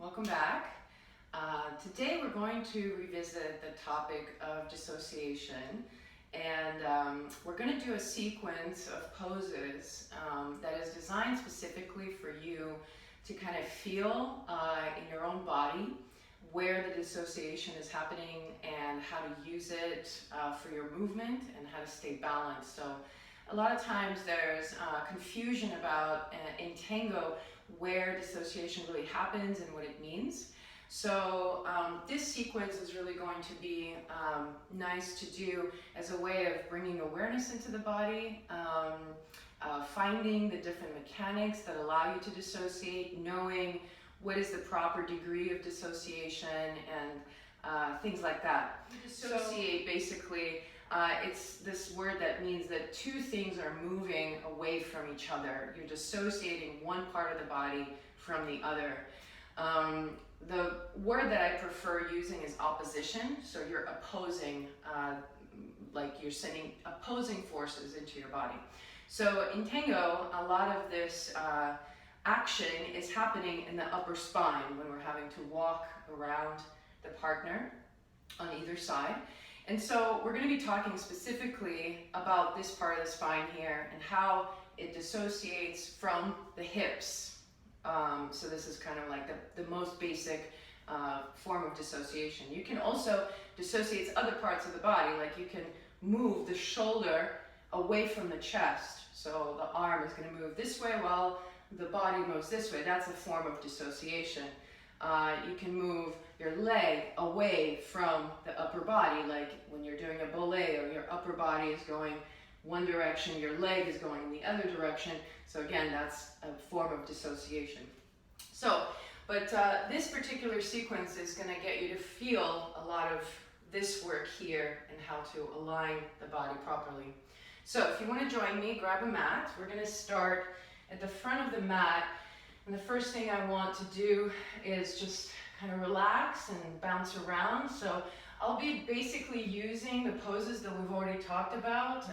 Welcome back. Today we're going to revisit the topic of dissociation, and we're going to do a sequence of poses that is designed specifically for you to kind of feel in your own body where the dissociation is happening and how to use it for your movement and how to stay balanced. So a lot of times there's confusion about in tango where dissociation really happens and what it means. So this sequence is really going to be nice to do as a way of bringing awareness into the body, finding the different mechanics that allow you to dissociate, knowing what is the proper degree of dissociation, and things like that. Dissociate, basically, it's this word that means that two things are moving away from each other. You're dissociating one part of the body from the other. The word that I prefer using is opposition. So you're opposing, like you're sending opposing forces into your body. So in tango, a lot of this action is happening in the upper spine when we're having to walk around the partner on either side. And so we're going to be talking specifically about this part of the spine here and how it dissociates from the hips. So this is kind of like the most basic form of dissociation. You can also dissociate other parts of the body, like you can move the shoulder away from the chest. So the arm is going to move this way while the body moves this way. That's a form of dissociation. You can move your leg away from the upper body, like when you're doing a ballet, or your upper body is going one direction, your leg is going in the other direction. So again, that's a form of dissociation. So, but this particular sequence is going to get you to feel a lot of this work here and how to align the body properly. So if you want to join me, grab a mat. We're going to start at the front of the mat. And the first thing I want to do is just kind of relax and bounce around. So I'll be basically using the poses that we've already talked about,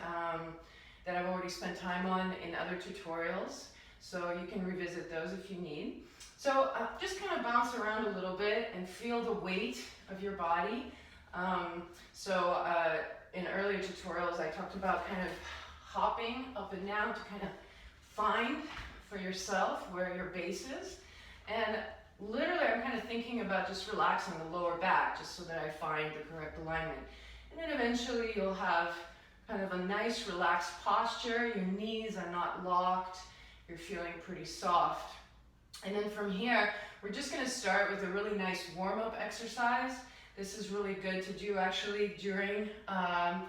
that I've already spent time on in other tutorials. So you can revisit those if you need. So just kind of bounce around a little bit and feel the weight of your body. In earlier tutorials, I talked about kind of hopping up and down to kind of find for yourself where your base is. And literally, I'm kind of thinking about just relaxing the lower back just so that I find the correct alignment. And then eventually you'll have kind of a nice relaxed posture. Your knees are not locked. You're feeling pretty soft. And then from here, we're just going to start with a really nice warm-up exercise. This is really good to do actually during a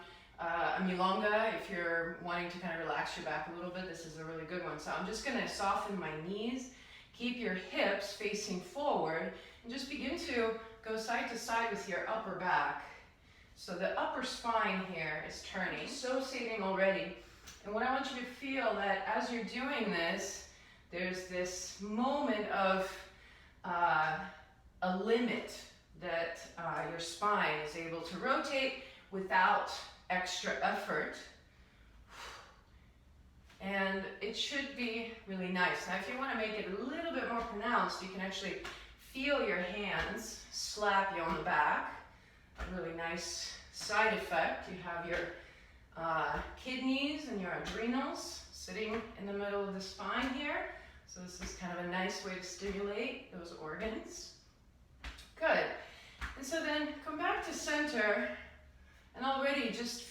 milonga. If you're wanting to kind of relax your back a little bit, this is a really good one. So I'm just going to soften my knees. Keep your hips facing forward and just begin to go side to side with your upper back. So the upper spine here is turning, dissociating already. And what I want you to feel that as you're doing this, there's this moment of a limit that your spine is able to rotate without extra effort. And it should be really nice. Now, if you want to make it a little bit more pronounced, you can actually feel your hands slap you on the back. A really nice side effect. You have your kidneys and your adrenals sitting in the middle of the spine here. So this is kind of a nice way to stimulate those organs. Good. And so then come back to center and already just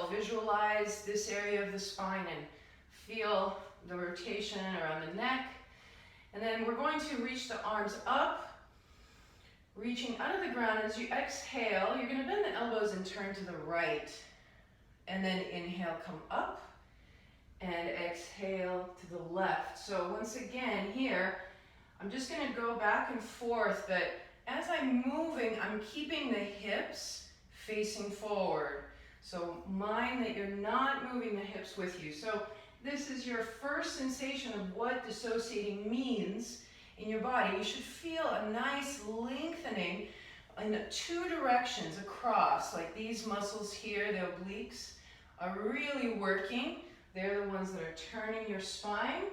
visualize this area of the spine and feel the rotation around the neck. And then we're going to reach the arms up, reaching out of the ground. As you exhale, you're going to bend the elbows and turn to the right. And then inhale, come up, and exhale to the left. So once again here, I'm just going to go back and forth, but as I'm moving, I'm keeping the hips facing forward. So mind that you're not moving the hips with you. So this is your first sensation of what dissociating means in your body. You should feel a nice lengthening in the two directions across, like these muscles here, the obliques, are really working. They're the ones that are turning your spine.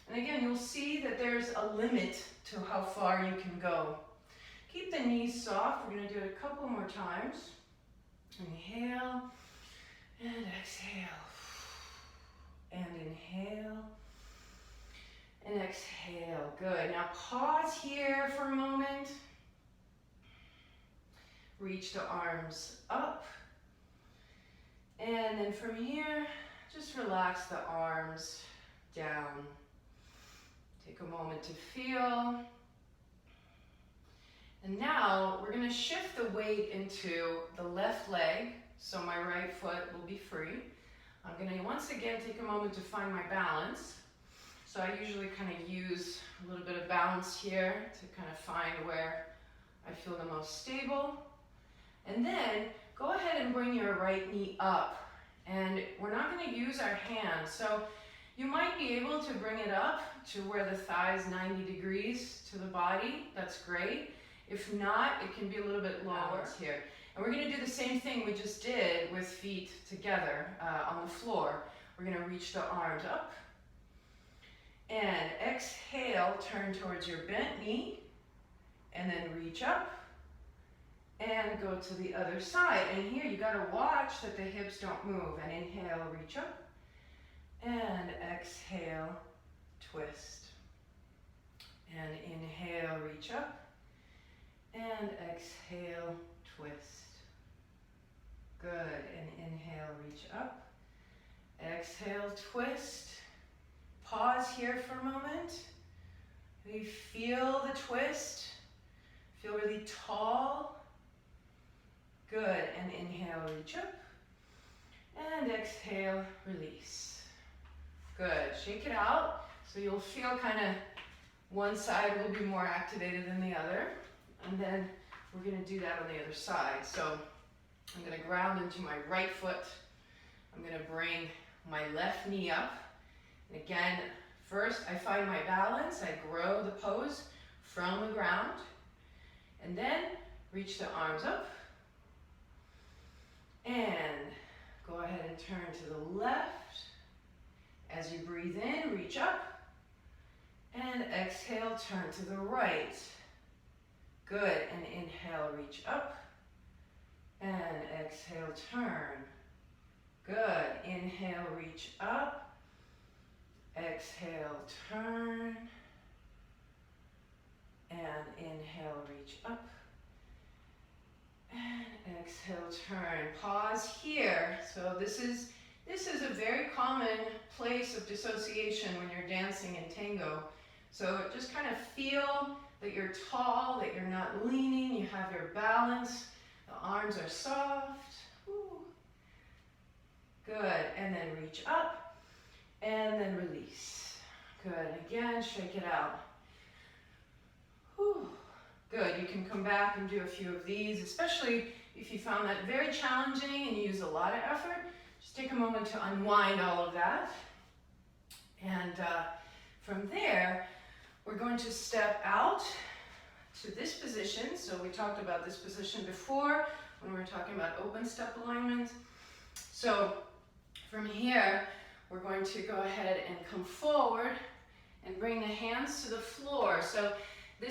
And again, you'll see that there's a limit to how far you can go. Keep the knees soft. We're going to do it a couple more times. Inhale and exhale. And inhale and exhale. Good. Now pause here for a moment. Reach the arms up. And then from here, just relax the arms down. Take a moment to feel. And now we're going to shift the weight into the left leg, so my right foot will be free. I'm going to once again take a moment to find my balance. So I usually kind of use a little bit of balance here to kind of find where I feel the most stable. And then go ahead and bring your right knee up. And we're not going to use our hands. So you might be able to bring it up to where the thigh is 90 degrees to the body. That's great. If not, it can be a little bit lower here. And we're going to do the same thing we just did with feet together on the floor. We're going to reach the arms up. And exhale, turn towards your bent knee. And then reach up. And go to the other side. And here you got to watch that the hips don't move. And inhale, reach up. And exhale, twist. And inhale, reach up. And exhale, twist. Good. And inhale, reach up. Exhale, twist. Pause here for a moment. We feel the twist. Feel really tall. Good. And inhale, reach up. And exhale, release. Good. Shake it out. So you'll feel kind of one side will be more activated than the other. And then we're going to do that on the other side. So I'm going to ground into my right foot. I'm going to bring my left knee up. And again, first I find my balance. I grow the pose from the ground. And then reach the arms up. And go ahead and turn to the left. As you breathe in, reach up. And exhale, turn to the right. Good. And inhale, reach up. And exhale, turn. Good. Inhale, reach up. Exhale, turn. And inhale, reach up. And exhale, turn. Pause here. So this is a very common place of dissociation when you're dancing in tango. So just kind of feel that you're tall, that you're not leaning, you have your balance, the arms are soft. Ooh. Good, and then reach up, and then release. Good, again, shake it out. Whew. Good, you can come back and do a few of these, especially if you found that very challenging and you use a lot of effort. Just take a moment to unwind all of that. And from there, we're going to step out to this position. So we talked about this position before when we were talking about open step alignment. So from here, we're going to go ahead and come forward and bring the hands to the floor. So if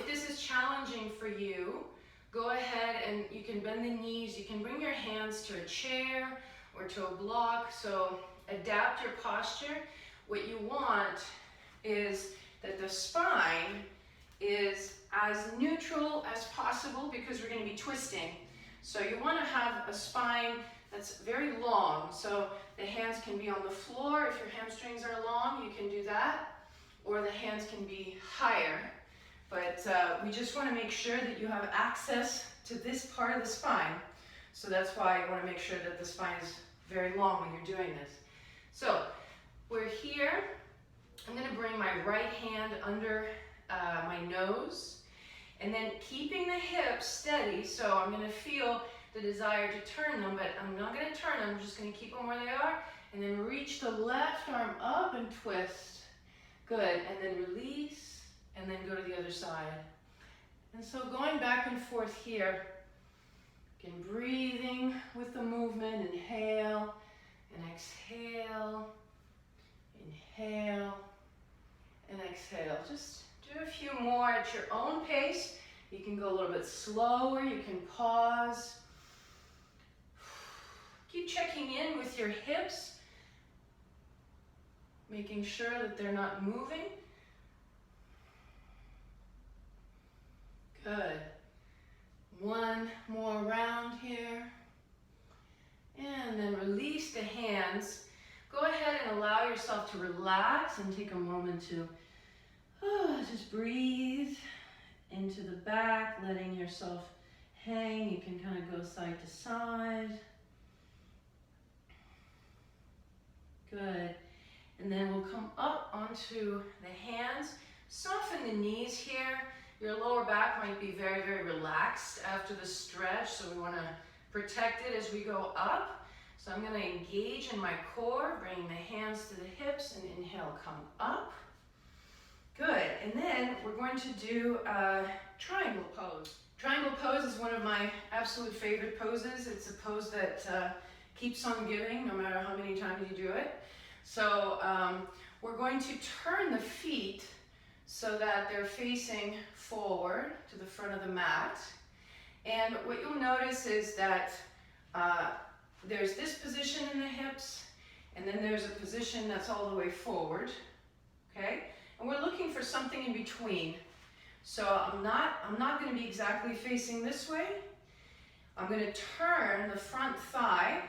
this is challenging for you, go ahead and you can bend the knees. You can bring your hands to a chair or to a block. So adapt your posture. What you want is that the spine is as neutral as possible because we're going to be twisting. So you want to have a spine that's very long. So the hands can be on the floor. If your hamstrings are long, you can do that. Or the hands can be higher. But we just want to make sure that you have access to this part of the spine. So that's why I want to make sure that the spine is very long when you're doing this. So we're here. I'm going to bring my right hand under my nose. And then keeping the hips steady. So I'm going to feel the desire to turn them, but I'm not going to turn them. I'm just going to keep them where they are. And then reach the left arm up and twist. Good. And then release. And then go to the other side. And so going back and forth here. Again, breathing with the movement. Inhale and exhale. Inhale and exhale. Just do a few more at your own pace. You can go a little bit slower, you can pause. Keep checking in with your hips, making sure that they're not moving. Good. One more round here. And then release the hands. Go ahead and allow yourself to relax and take a moment to just breathe into the back, letting yourself hang. You can kind of go side to side. Good. And then we'll come up onto the hands. Soften the knees here. Your lower back might be very, very relaxed after the stretch, so we want to protect it as we go up. So I'm going to engage in my core, bring the hands to the hips, and inhale, come up. Good. And then we're going to do a triangle pose. Triangle pose is one of my absolute favorite poses. It's a pose that keeps on giving no matter how many times you do it. So we're going to turn the feet so that they're facing forward to the front of the mat. And what you'll notice is that there's this position in the hips, and then there's a position that's all the way forward, okay? And we're looking for something in between. So I'm not going to be exactly facing this way. I'm going to turn the front thigh,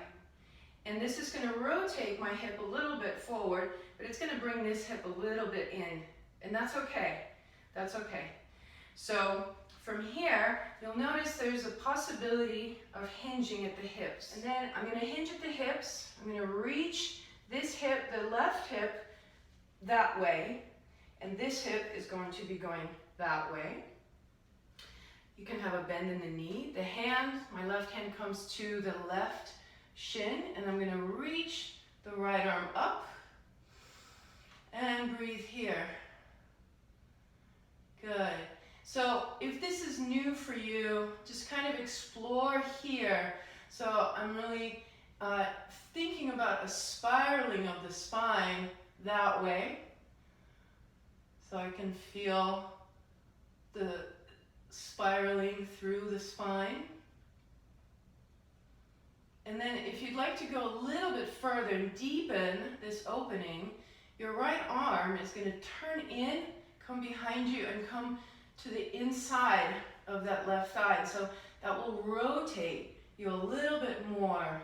and this is going to rotate my hip a little bit forward, but it's going to bring this hip a little bit in, and that's okay. That's okay. So from here, you'll notice there's a possibility of hinging at the hips. And then I'm going to hinge at the hips. I'm going to reach this hip, the left hip, that way, and this hip is going to be going that way. You can have a bend in the knee. The hand, my left hand comes to the left shin, and I'm going to reach the right arm up and breathe here. Good. So if this is new for you, just kind of explore here. So I'm really thinking about a spiraling of the spine that way. So I can feel the spiraling through the spine. And then if you'd like to go a little bit further and deepen this opening, your right arm is going to turn in, come behind you, and come to the inside of that left thigh. And so that will rotate you a little bit more.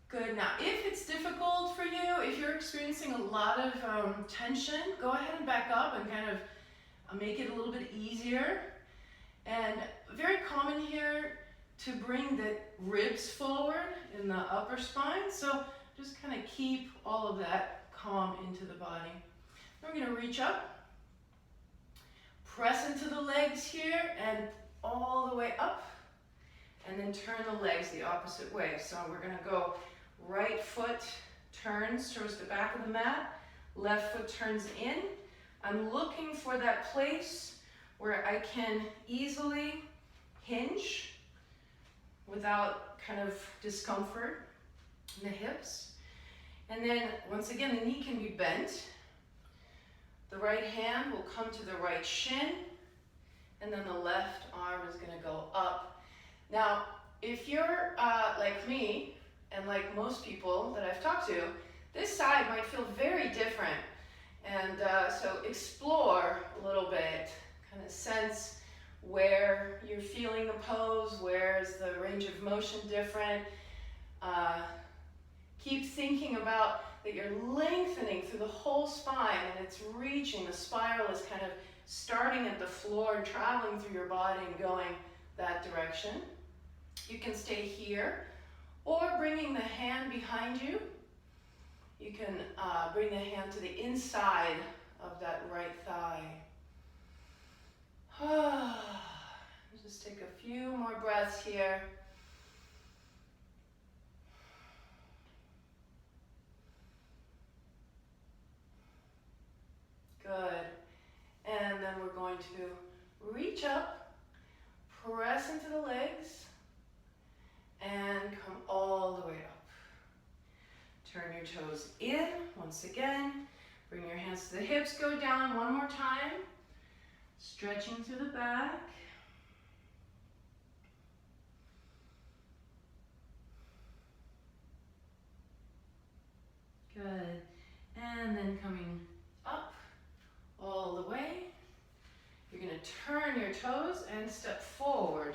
Good. Now, if it's difficult for you, if you're experiencing a lot of tension, go ahead and back up and kind of make it a little bit easier. And very common here to bring the ribs forward in the upper spine. So just kind of keep all of that calm into the body. Then we're going to reach up. Press into the legs here and all the way up, and then turn the legs the opposite way. So we're going to go right foot turns towards the back of the mat, left foot turns in. I'm looking for that place where I can easily hinge without kind of discomfort in the hips. And then once again, the knee can be bent. The right hand will come to the right shin, and then the left arm is going to go up. Now, if you're like me, and like most people that I've talked to, this side might feel very different. And so explore a little bit, kind of sense where you're feeling the pose, where is the range of motion different. Keep thinking about that you're lengthening through the whole spine, and it's reaching, the spiral is kind of starting at the floor and traveling through your body and going that direction. You can stay here, or bringing the hand behind you. You can bring the hand to the inside of that right thigh. Just take a few more breaths here. Good. And then we're going to reach up, press into the legs, and come all the way up. Turn your toes in once again. Bring your hands to the hips, go down one more time. Stretching through the back. Good. And then coming up all the way. You're going to turn your toes and step forward.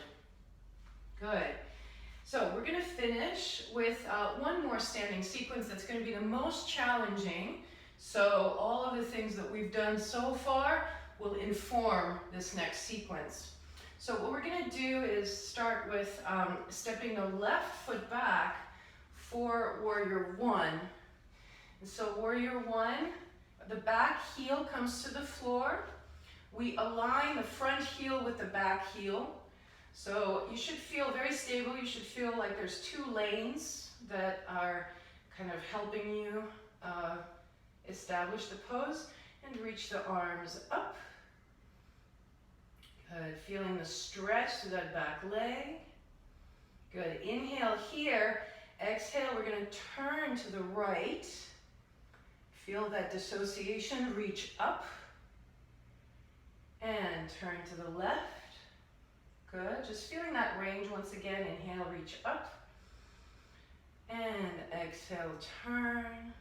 Good. So we're going to finish with one more standing sequence that's going to be the most challenging. So all of the things that we've done so far will inform this next sequence. So what we're going to do is start with stepping the left foot back for Warrior One. And so Warrior One, the back heel comes to the floor. We align the front heel with the back heel. So you should feel very stable. You should feel like there's two lanes that are kind of helping you establish the pose, and reach the arms up. Good, feeling the stretch through that back leg. Good, inhale here. Exhale, we're going to turn to the right. Feel that dissociation, reach up. And turn to the left. Good, just feeling that range once again. Inhale, reach up. And exhale, turn.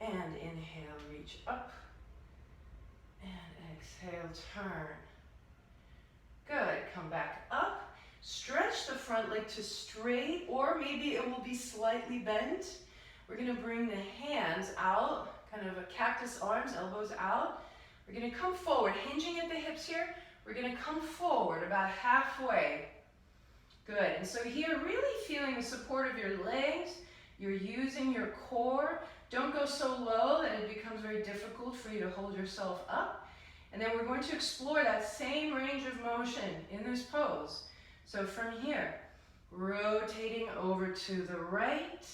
And inhale, reach up. And exhale, turn. Good, come back up. Stretch the front leg to straight, or maybe it will be slightly bent. We're going to bring the hands out, kind of a cactus arms, elbows out. We're going to come forward, hinging at the hips here. We're going to come forward about halfway. Good, and so here, really feeling the support of your legs. You're using your core. Don't go so low that it becomes very difficult for you to hold yourself up. And then we're going to explore that same range of motion in this pose. So from here, rotating over to the right,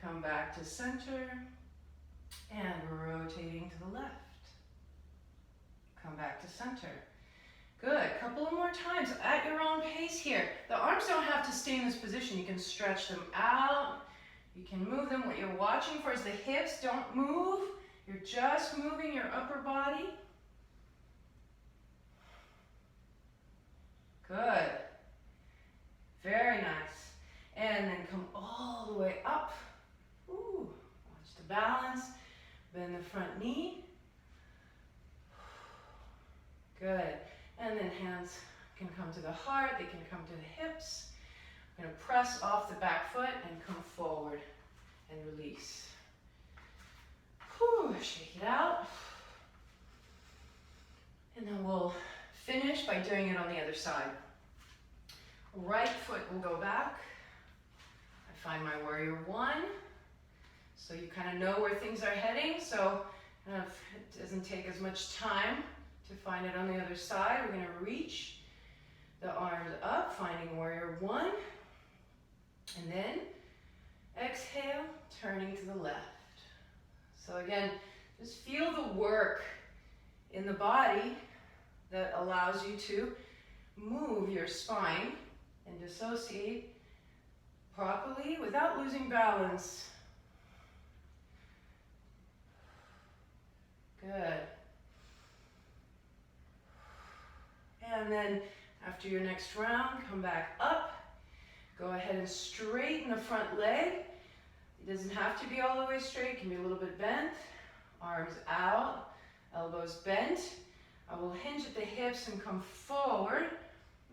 come back to center, and rotating to the left. Come back to center. Good, couple of more times at your own pace here. The arms don't have to stay in this position. You can stretch them out. You can move them. What you're watching for is the hips. Don't move. You're just moving your upper body. Good. Very nice. And then come all the way up. Ooh, watch the balance. Bend the front knee. Good. And then hands can come to the heart. They can come to the hips. I'm going to press off the back foot and come forward and release. Whew, shake it out. And then we'll finish by doing it on the other side. Right foot will go back. I find my Warrior One. So you kind of know where things are heading. So it doesn't take as much time to find it on the other side. We're going to reach the arms up, finding Warrior One. And then exhale, turning to the left. So again, just feel the work in the body that allows you to move your spine and dissociate properly without losing balance. Good. And then after your next round, come back up. Go ahead and straighten the front leg. It doesn't have to be all the way straight. It can be a little bit bent. Arms out, elbows bent. I will hinge at the hips and come forward.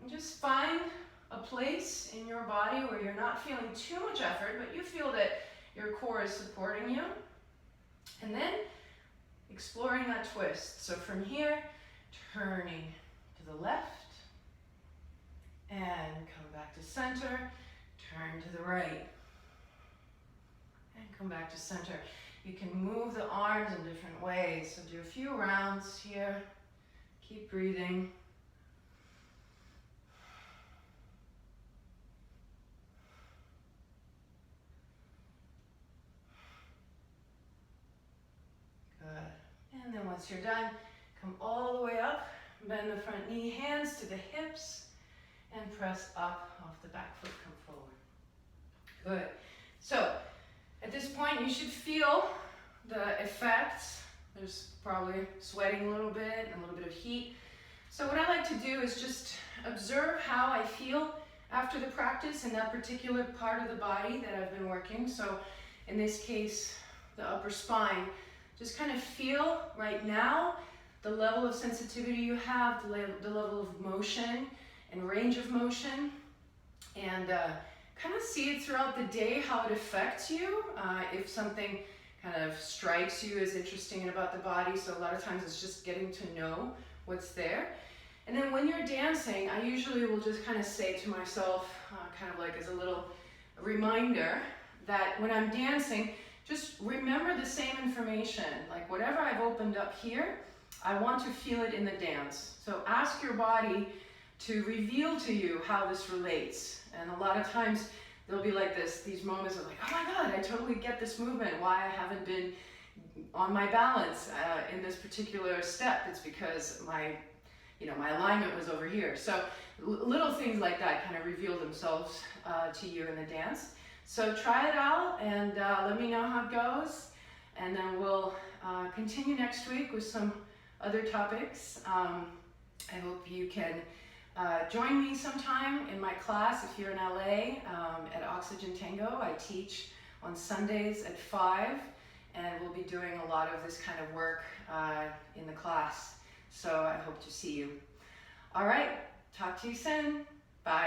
And just find a place in your body where you're not feeling too much effort, but you feel that your core is supporting you. And then exploring that twist. So from here, turning to the left. And come back to center, turn to the right. And come back to center. You can move the arms in different ways. So do a few rounds here. Keep breathing. Good. And then once you're done, come all the way up. Bend the front knee, hands to the hips. And press up off the back foot, come forward. Good. So, at this point, you should feel the effects. There's probably sweating a little bit and a little bit of heat. So what I like to do is just observe how I feel after the practice in that particular part of the body that I've been working. So in this case, the upper spine. Just kind of feel right now the level of sensitivity you have, the level of motion and range of motion, and kind of see it throughout the day how it affects you. If something kind of strikes you as interesting about the body, so a lot of times it's just getting to know what's there. And then when you're dancing, I usually will just kind of say to myself, kind of like as a little reminder, that when I'm dancing, just remember the same information. Like whatever I've opened up here, I want to feel it in the dance. So ask your body to reveal to you how this relates. And a lot of times there'll be like these moments of like, oh my God, I totally get this movement. Why I haven't been on my balance in this particular step. It's because my alignment was over here. So little things like that kind of reveal themselves to you in the dance. So try it out and let me know how it goes. And then we'll continue next week with some other topics. I hope you can join me sometime in my class if you're in LA at Oxygen Tango. I teach on Sundays at 5, and we'll be doing a lot of this kind of work in the class. So I hope to see you. All right, talk to you soon. Bye.